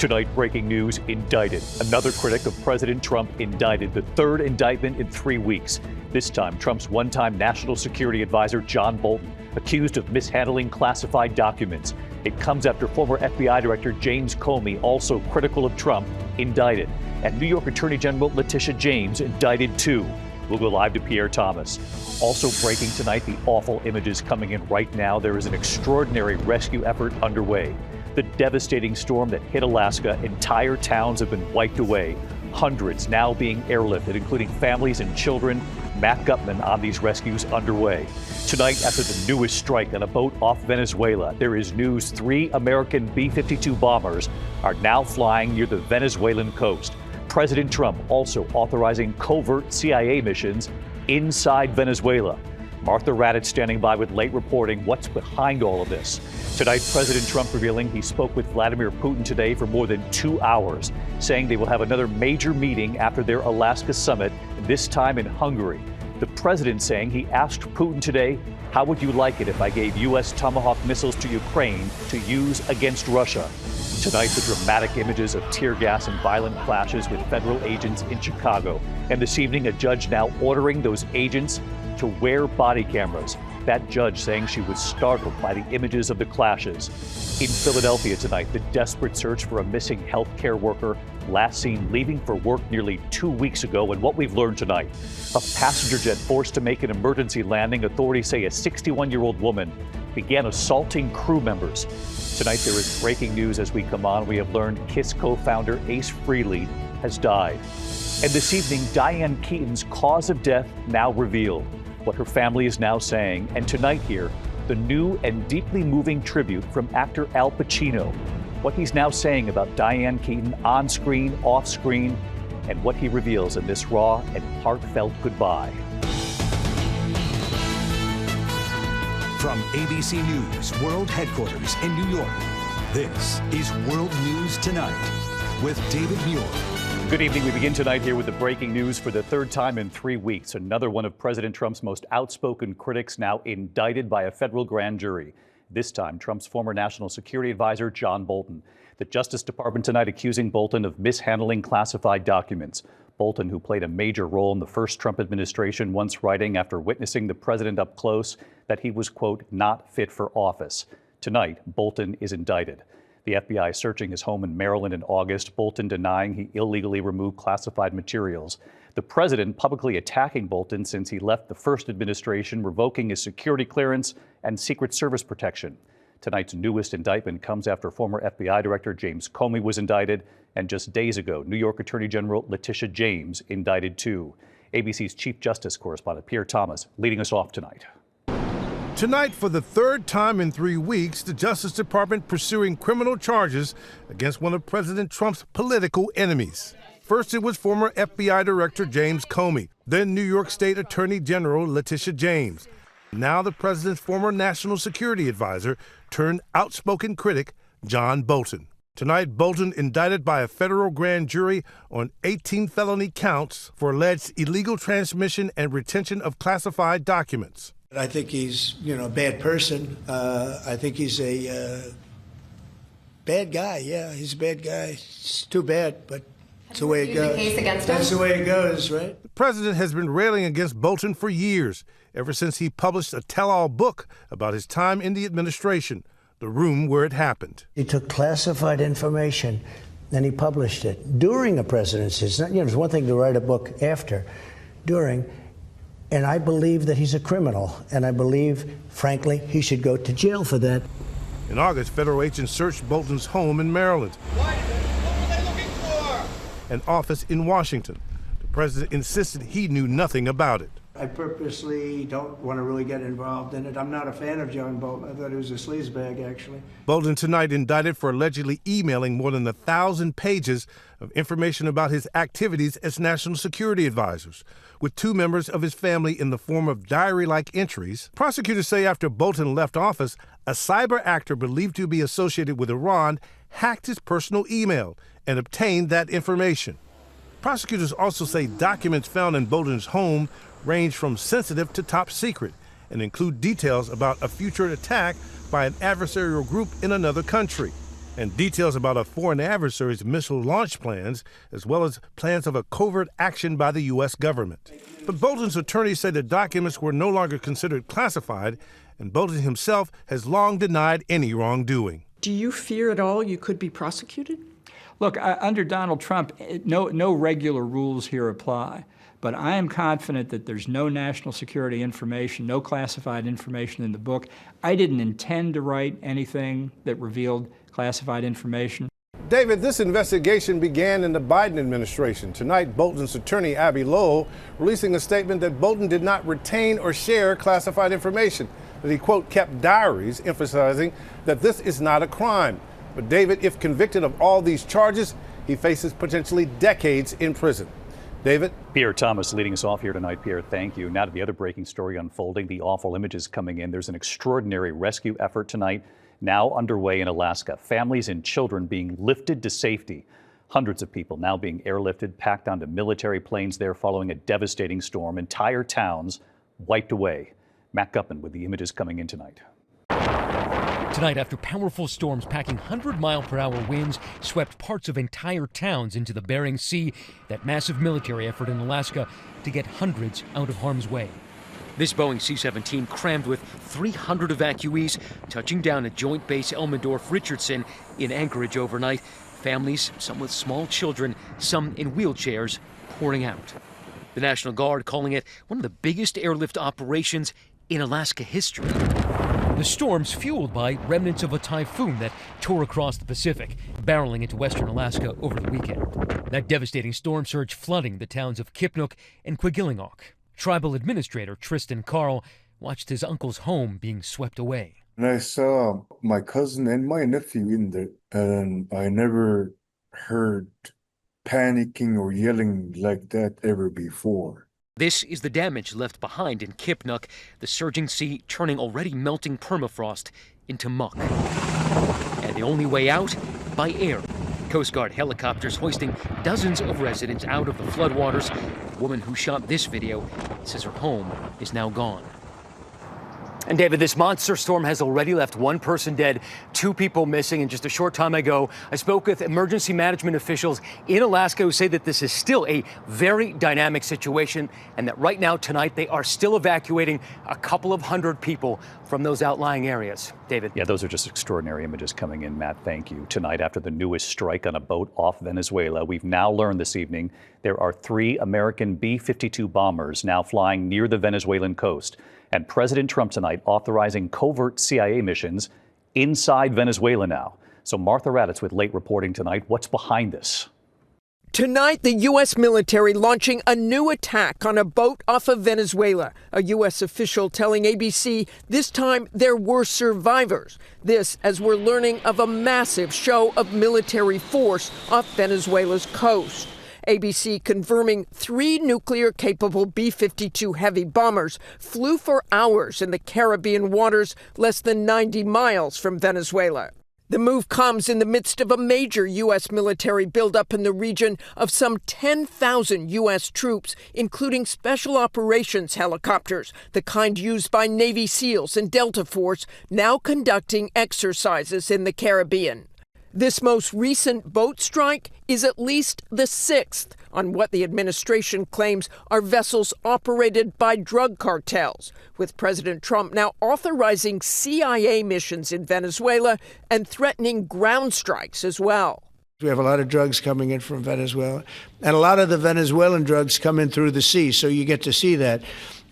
Tonight, breaking news, indicted. Another critic of President Trump indicted, the third indictment in 3 weeks. This time, Trump's one-time national security advisor, John Bolton, accused of mishandling classified documents. It comes after former FBI Director James Comey, also critical of Trump, indicted. And New York Attorney General Letitia James indicted too. We'll go live to Pierre Thomas. Also breaking tonight, the awful images coming in right now. There is an extraordinary rescue effort underway. The devastating storm that hit Alaska, entire towns have been wiped away. Hundreds now being airlifted, including families and children. Matt Gutman on these rescues underway. Tonight, after the newest strike on a boat off Venezuela, there is news 3 American B-52 bombers are now flying near the Venezuelan coast. President Trump also authorizing covert CIA missions inside Venezuela. Martha Raddatz standing by with late reporting. What's behind all of this? Tonight, President Trump revealing he spoke with Vladimir Putin today for more than 2 hours, saying they will have another major meeting after their Alaska summit, this time in Hungary. The president saying he asked Putin today, how would you like it if I gave U.S. Tomahawk missiles to Ukraine to use against Russia? Tonight, the dramatic images of tear gas and violent clashes with federal agents in Chicago. And this evening, a judge now ordering those agents to wear body cameras. That judge saying she was startled by the images of the clashes. In Philadelphia tonight, the desperate search for a missing healthcare worker, last seen leaving for work nearly 2 weeks ago. And what we've learned tonight, a passenger jet forced to make an emergency landing. Authorities say a 61-year-old woman began assaulting crew members. Tonight, there is breaking news as we come on. We have learned KISS co-founder Ace Frehley has died. And this evening, Diane Keaton's cause of death now revealed. What her family is now saying. And tonight here, the new and deeply moving tribute from actor Al Pacino. What he's now saying about Diane Keaton on screen, off screen, and what he reveals in this raw and heartfelt goodbye. From ABC News World Headquarters in New York, this is World News Tonight with David Muir. Good evening. We begin tonight here with the breaking news for the third time in 3 weeks. Another one of President Trump's most outspoken critics now indicted by a federal grand jury. This time, Trump's former national security advisor, John Bolton. The Justice Department tonight accusing Bolton of mishandling classified documents. Bolton, who played a major role in the first Trump administration, once writing after witnessing the president up close that he was, quote, not fit for office. Tonight, Bolton is indicted. The FBI searching his home in Maryland in August, Bolton denying he illegally removed classified materials. The president publicly attacking Bolton since he left the first administration, revoking his security clearance and Secret Service protection. Tonight's newest indictment comes after former FBI Director James Comey was indicted, and just days ago, New York Attorney General Letitia James indicted too. ABC's Chief Justice correspondent Pierre Thomas leading us off tonight. Tonight, for the third time in 3 weeks, the Justice Department pursuing criminal charges against one of President Trump's political enemies. First, it was former FBI Director James Comey, then New York State Attorney General Letitia James. Now the president's former national security advisor turned outspoken critic John Bolton. Tonight, Bolton indicted by a federal grand jury on 18 felony counts for alleged illegal transmission and retention of classified documents. I think he's, a bad person. I think he's a bad guy. Yeah, he's a bad guy. It's too bad, but it's the way it goes. Case against him? That's the way it goes, right? The president has been railing against Bolton for years, ever since he published a tell-all book about his time in the administration, The Room Where It Happened. He took classified information and he published it during a presidency. It's not, it's one thing to write a book after, during. And I believe that he's a criminal, and I believe, frankly, he should go to jail for that. In August, federal agents searched Bolton's home in Maryland. What were they looking for? An office in Washington. The president insisted he knew nothing about it. I purposely don't want to really get involved in it. I'm not a fan of John Bolton. I thought he was a sleazebag, actually. Bolton tonight indicted for allegedly emailing more than 1,000 pages of information about his activities as national security advisors, with 2 members of his family in the form of diary-like entries. Prosecutors say after Bolton left office, a cyber actor believed to be associated with Iran hacked his personal email and obtained that information. Prosecutors also say documents found in Bolton's home range from sensitive to top secret and include details about a future attack by an adversarial group in another country. and details about a foreign adversary's missile launch plans, as well as plans of a covert action by the U.S. government. But Bolton's attorneys say the documents were no longer considered classified, and Bolton himself has long denied any wrongdoing. Do you fear at all you could be prosecuted? Look, under Donald Trump, no regular rules here apply. But I am confident that there's no national security information, no classified information in the book. I didn't intend to write anything that revealed classified information. David, this investigation began in the Biden administration. Tonight, Bolton's attorney, Abby Lowell, releasing a statement that Bolton did not retain or share classified information, that he, quote, kept diaries, emphasizing that this is not a crime. But David, if convicted of all these charges, he faces potentially decades in prison. David? Pierre Thomas leading us off here tonight. Pierre, thank you. Now to the other breaking story unfolding, the awful images coming in. There's an extraordinary rescue effort tonight now underway in Alaska. Families and children being lifted to safety. Hundreds of people now being airlifted, packed onto military planes there following a devastating storm. Entire towns wiped away. Matt Gupman with the images coming in tonight. Tonight, after powerful storms packing 100-mile-per-hour winds swept parts of entire towns into the Bering Sea, that massive military effort in Alaska to get hundreds out of harm's way. This Boeing C-17 crammed with 300 evacuees, touching down at Joint Base Elmendorf-Richardson in Anchorage overnight. Families, some with small children, some in wheelchairs, pouring out. The National Guard calling it one of the biggest airlift operations in Alaska history. The storms fueled by remnants of a typhoon that tore across the Pacific, barreling into western Alaska over the weekend. That devastating storm surge flooding the towns of Kipnuk and Quigilingok. Tribal administrator Tristan Carl watched his uncle's home being swept away. And I saw my cousin and my nephew in there, and I never heard panicking or yelling like that ever before. This is the damage left behind in Kipnuk, the surging sea turning already melting permafrost into muck. And the only way out? By air. Coast Guard helicopters hoisting dozens of residents out of the floodwaters. The woman who shot this video says her home is now gone. And David, this monster storm has already left one person dead, 2 people missing. And just a short time ago, I spoke with emergency management officials in Alaska who say that this is still a very dynamic situation and that right now, tonight, they are still evacuating a couple of hundred people from those outlying areas. David? Yeah, those are just extraordinary images coming in, Matt. Thank you. Tonight, after the newest strike on a boat off Venezuela, we've now learned this evening there are 3 American B-52 bombers now flying near the Venezuelan coast. And President Trump tonight authorizing covert CIA missions inside Venezuela now. So Martha Raddatz with late reporting tonight. What's behind this? Tonight, the U.S. military launching a new attack on a boat off of Venezuela. A U.S. official telling ABC this time there were survivors. This as we're learning of a massive show of military force off Venezuela's coast. ABC confirming 3 nuclear-capable B-52 heavy bombers flew for hours in the Caribbean waters less than 90 miles from Venezuela. The move comes in the midst of a major U.S. military buildup in the region of some 10,000 U.S. troops, including special operations helicopters, the kind used by Navy SEALs and Delta Force, now conducting exercises in the Caribbean. This most recent boat strike is at least the 6th on what the administration claims are vessels operated by drug cartels, with President Trump now authorizing CIA missions in Venezuela and threatening ground strikes as well. We have a lot of drugs coming in from Venezuela, and a lot of the Venezuelan drugs come in through the sea, so you get to see that.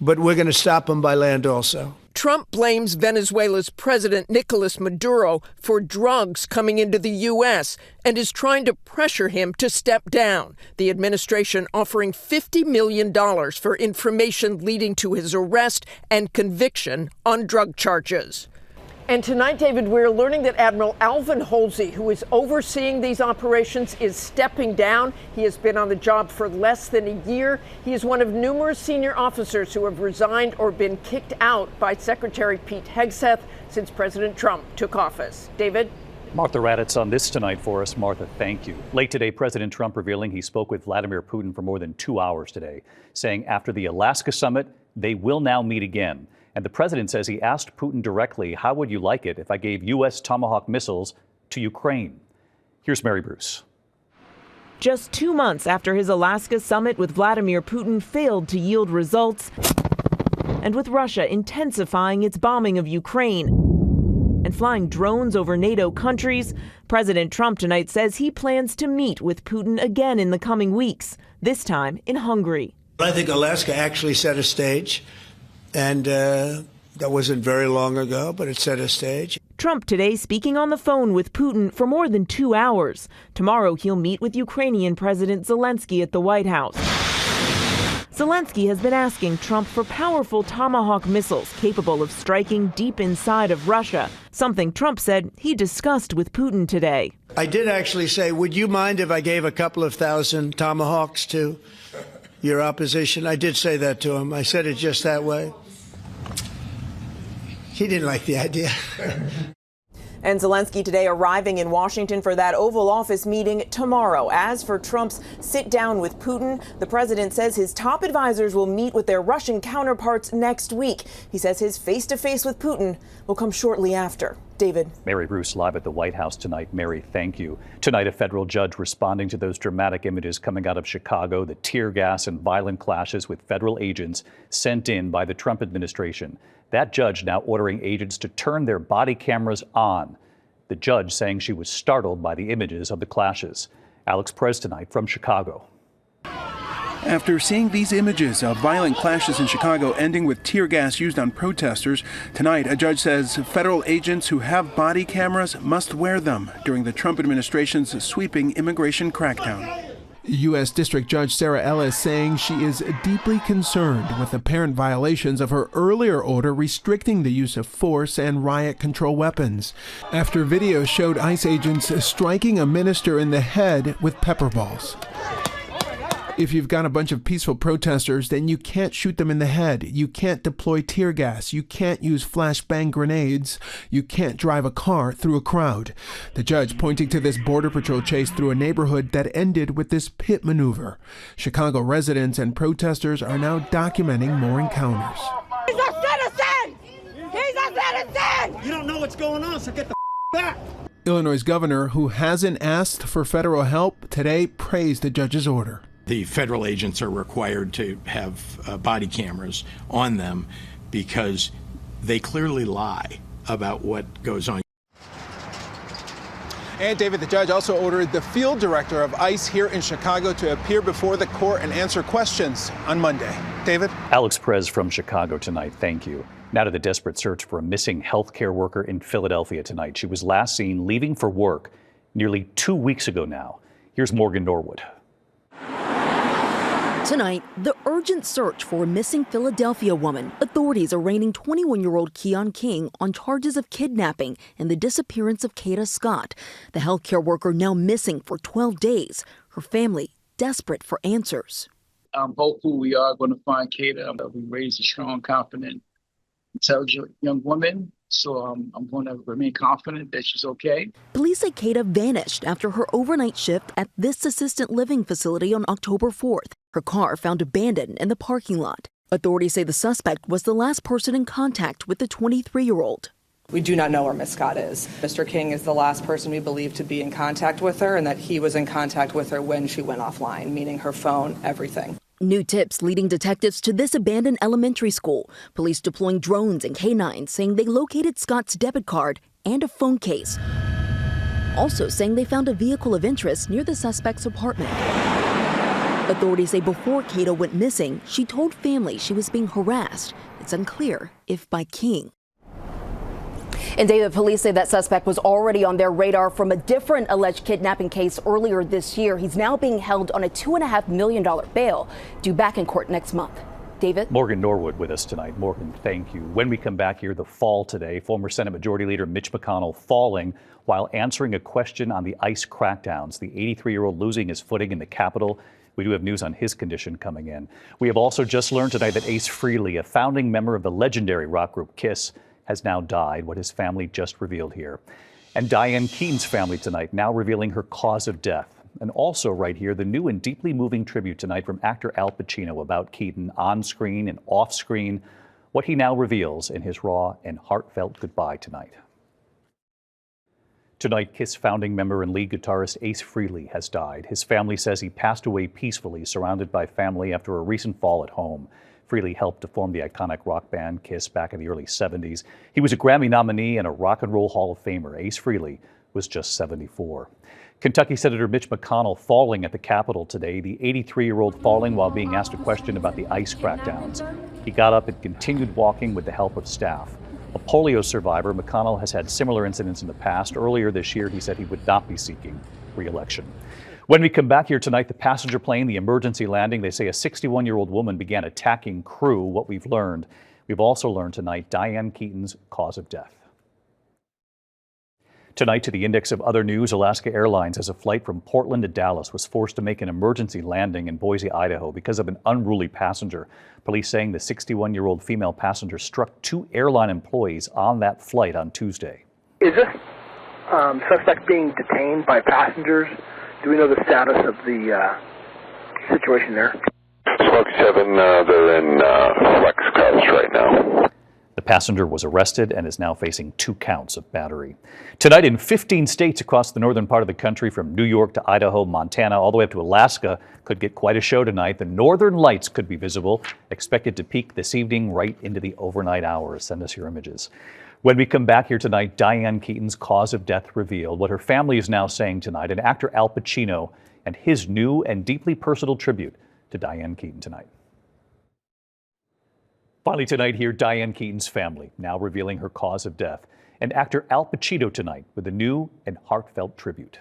But we're going to stop them by land also. Trump blames Venezuela's President Nicolas Maduro for drugs coming into the U.S. and is trying to pressure him to step down. The administration offering $50 million for information leading to his arrest and conviction on drug charges. And tonight, David, we're learning that Admiral Alvin Halsey, who is overseeing these operations, is stepping down. He has been on the job for less than a year. He is one of numerous senior officers who have resigned or been kicked out by Secretary Pete Hegseth since President Trump took office. David? Martha Raddatz on this tonight for us. Martha, thank you. Late today, President Trump revealing he spoke with Vladimir Putin for more than 2 hours today, saying after the Alaska summit, they will now meet again. And the president says he asked Putin directly, how would you like it if I gave U.S. Tomahawk missiles to Ukraine. Here's Mary Bruce. Just 2 months after his Alaska summit with Vladimir Putin failed to yield results, and with Russia intensifying its bombing of Ukraine and flying drones over NATO countries, President Trump tonight says he plans to meet with Putin again in the coming weeks, this time in Hungary. I think Alaska actually set a stage, and that wasn't very long ago, but it set a stage. Trump today speaking on the phone with Putin for more than 2 hours. Tomorrow he'll meet with Ukrainian President Zelensky at the White House. Zelensky has been asking Trump for powerful Tomahawk missiles capable of striking deep inside of Russia, something Trump said he discussed with Putin today. I did actually say, would you mind if I gave a couple of thousand Tomahawks to your opposition? I did say that to him. I said it just that way. He didn't like the idea. And Zelensky today arriving in Washington for that Oval Office meeting tomorrow. As for Trump's sit down with Putin, the president says his top advisors will meet with their Russian counterparts next week. He says his face-to-face with Putin will come shortly after. David. Mary Bruce live at the White House tonight. Mary, thank you. Tonight, a federal judge responding to those dramatic images coming out of Chicago, the tear gas and violent clashes with federal agents sent in by the Trump administration. That judge now ordering agents to turn their body cameras on. The judge saying she was startled by the images of the clashes. Alex Perez tonight from Chicago. After seeing these images of violent clashes in Chicago ending with tear gas used on protesters, tonight a judge says federal agents who have body cameras must wear them during the Trump administration's sweeping immigration crackdown. U.S. District Judge Sarah Ellis saying she is deeply concerned with apparent violations of her earlier order restricting the use of force and riot control weapons, after video showed ICE agents striking a minister in the head with pepper balls. If you've got a bunch of peaceful protesters, then you can't shoot them in the head. You can't deploy tear gas. You can't use flashbang grenades. You can't drive a car through a crowd. The judge pointing to this Border Patrol chase through a neighborhood that ended with this pit maneuver. Chicago residents and protesters are now documenting more encounters. He's a citizen! He's a citizen! You don't know what's going on, so get the back! Illinois' governor, who hasn't asked for federal help, today praised the judge's order. The federal agents are required to have body cameras on them because they clearly lie about what goes on. And David, the judge also ordered the field director of ICE here in Chicago to appear before the court and answer questions on Monday. David? Alex Perez from Chicago tonight. Thank you. Now to the desperate search for a missing healthcare worker in Philadelphia tonight. She was last seen leaving for work nearly 2 weeks ago now. Here's Morgan Norwood. Tonight, the urgent search for a missing Philadelphia woman. Authorities arraigning 21-year-old Keon King on charges of kidnapping and the disappearance of Kada Scott, the healthcare worker now missing for 12 days. Her family desperate for answers. I'm hopeful we are going to find Kada. We raised a strong, confident, intelligent young woman. So I'm going to remain confident that she's okay. Police say Kada vanished after her overnight shift at this assisted living facility on October 4th. Her car found abandoned in the parking lot. Authorities say the suspect was the last person in contact with the 23-year-old. We do not know where Miss Scott is. Mr. King is the last person we believe to be in contact with her, and that he was in contact with her when she went offline, meaning her phone, everything. New tips leading detectives to this abandoned elementary school. Police deploying drones and canines saying they located Scott's debit card and a phone case. Also saying they found a vehicle of interest near the suspect's apartment. Authorities say before Kada went missing, she told family she was being harassed. It's unclear if by King. And David, police say that suspect was already on their radar from a different alleged kidnapping case earlier this year. He's now being held on a $2.5 million bail, due back in court next month. David? Morgan Norwood with us tonight. Morgan, thank you. When we come back here, the fall today, former Senate Majority Leader Mitch McConnell falling while answering a question on the ICE crackdowns. The 83-year-old losing his footing in the Capitol. We do have news on his condition coming in. We have also just learned tonight that Ace Frehley, a founding member of the legendary rock group Kiss, has now died, what his family just revealed here. And Diane Keaton's family tonight now revealing her cause of death. And also right here, the new and deeply moving tribute tonight from actor Al Pacino about Keaton on screen and off screen, what he now reveals in his raw and heartfelt goodbye tonight. Tonight, KISS founding member and lead guitarist Ace Frehley has died. His family says he passed away peacefully, surrounded by family after a recent fall at home. Frehley helped to form the iconic rock band KISS back in the early 70s. He was a Grammy nominee and a Rock and Roll Hall of Famer. Ace Frehley was just 74. Kentucky Senator Mitch McConnell falling at the Capitol today, the 83-year-old falling while being asked a question about the ICE crackdowns. He got up and continued walking with the help of staff. A polio survivor, McConnell has had similar incidents in the past. Earlier this year, he said he would not be seeking re-election. When we come back here tonight, the passenger plane, the emergency landing, they say a 61-year-old woman began attacking crew. What we've learned. We've also learned tonight Diane Keaton's cause of death. Tonight, to the index of other news, Alaska Airlines, as a flight from Portland to Dallas was forced to make an emergency landing in Boise, Idaho because of an unruly passenger. Police saying the 61-year-old female passenger struck two airline employees on that flight on Tuesday. Is this suspect being detained by passengers? Do we know the status of the situation there? Smoke 7, they're in flex cuffs right now. The passenger was arrested and is now facing 2 counts of battery. Tonight, in 15 states across the northern part of the country, from New York to Idaho, Montana, all the way up to Alaska, could get quite a show tonight. The northern lights could be visible, expected to peak this evening right into the overnight hours. Send us your images. When we come back here tonight, Diane Keaton's cause of death revealed, what her family is now saying tonight, and actor Al Pacino and his new and deeply personal tribute to Diane Keaton tonight. Finally tonight here, Diane Keaton's family now revealing her cause of death, and actor Al Pacino tonight with a new and heartfelt tribute.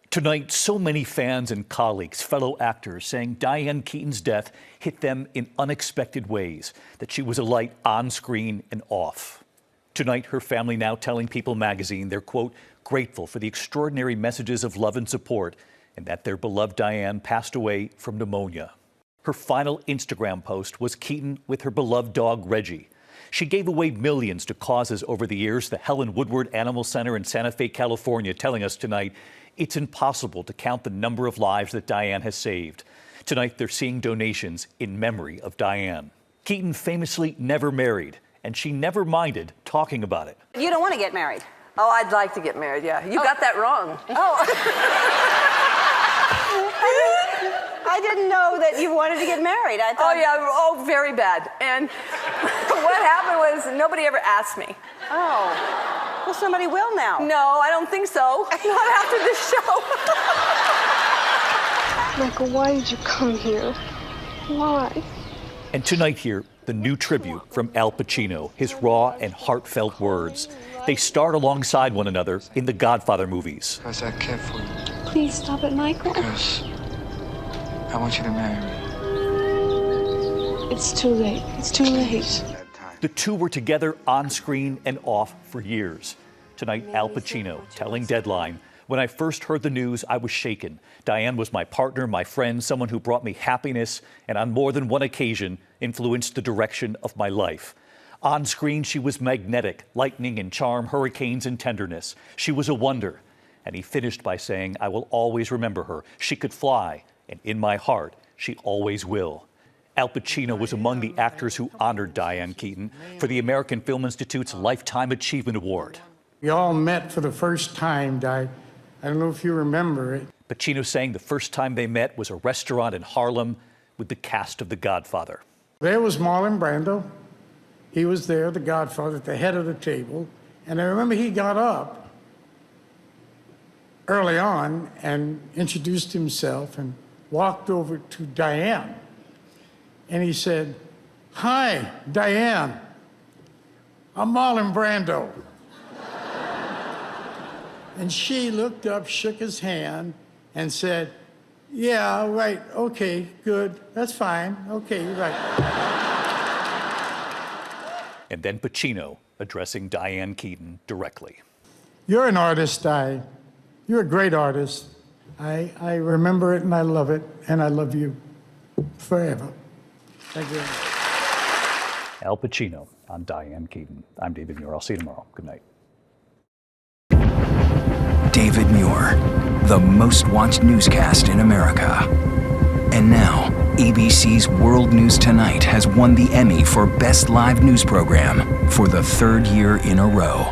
Tonight, so many fans and colleagues, fellow actors, saying Diane Keaton's death hit them in unexpected ways, that she was a light on screen and off. Tonight, her family now telling People magazine they're, quote, grateful for the extraordinary messages of love and support, and that their beloved Diane passed away from pneumonia. Her final Instagram post was Keaton with her beloved dog, Reggie. She gave away millions to causes over the years, the Helen Woodward Animal Center in Santa Fe, California, telling us tonight it's impossible to count the number of lives that Diane has saved. Tonight, they're seeing donations in memory of Diane. Keaton famously never married, and she never minded talking about it. You don't want to get married? Oh, I'd like to get married, yeah. You got that wrong. Oh. I didn't know that you wanted to get married. I thought... Oh, yeah, very bad. And what happened was nobody ever asked me. Oh, well, somebody will now. No, I don't think so. Not after this show. Michael, why did you come here? Why? And tonight here, the new tribute from Al Pacino, his raw and heartfelt words. They starred alongside one another in the Godfather movies. Because I care for you. Please stop it, Michael. Because I want you to marry me. It's too late. It's too late. The two were together on screen and off for years. Tonight, Al Pacino telling Deadline, when I first heard the news, I was shaken. Diane was my partner, my friend, someone who brought me happiness, and on more than one occasion influenced the direction of my life. On screen, she was magnetic, lightning and charm, hurricanes and tenderness. She was a wonder. And he finished by saying, I will always remember her. She could fly, and in my heart, she always will. Al Pacino was among the actors who honored Diane Keaton for the American Film Institute's Lifetime Achievement Award. We all met for the first time, I don't know if you remember it. Pacino saying the first time they met was a restaurant in Harlem with the cast of The Godfather. There was Marlon Brando. He was there, the Godfather, at the head of the table. And I remember he got up early on and introduced himself and walked over to Diane. And he said, "Hi, Diane. I'm Marlon Brando." And she looked up, shook his hand, and said, "Yeah, right, okay, good, that's fine, okay, you're right." And then Pacino addressing Diane Keaton directly. You're an artist, you're a great artist. I remember it and I love it, and I love you forever. Thank you. Al Pacino on Diane Keaton. I'm David Muir. I'll see you tomorrow. Good night. David Muir, the most watched newscast in America. And now, ABC's World News Tonight has won the Emmy for Best Live News Program for the third year in a row.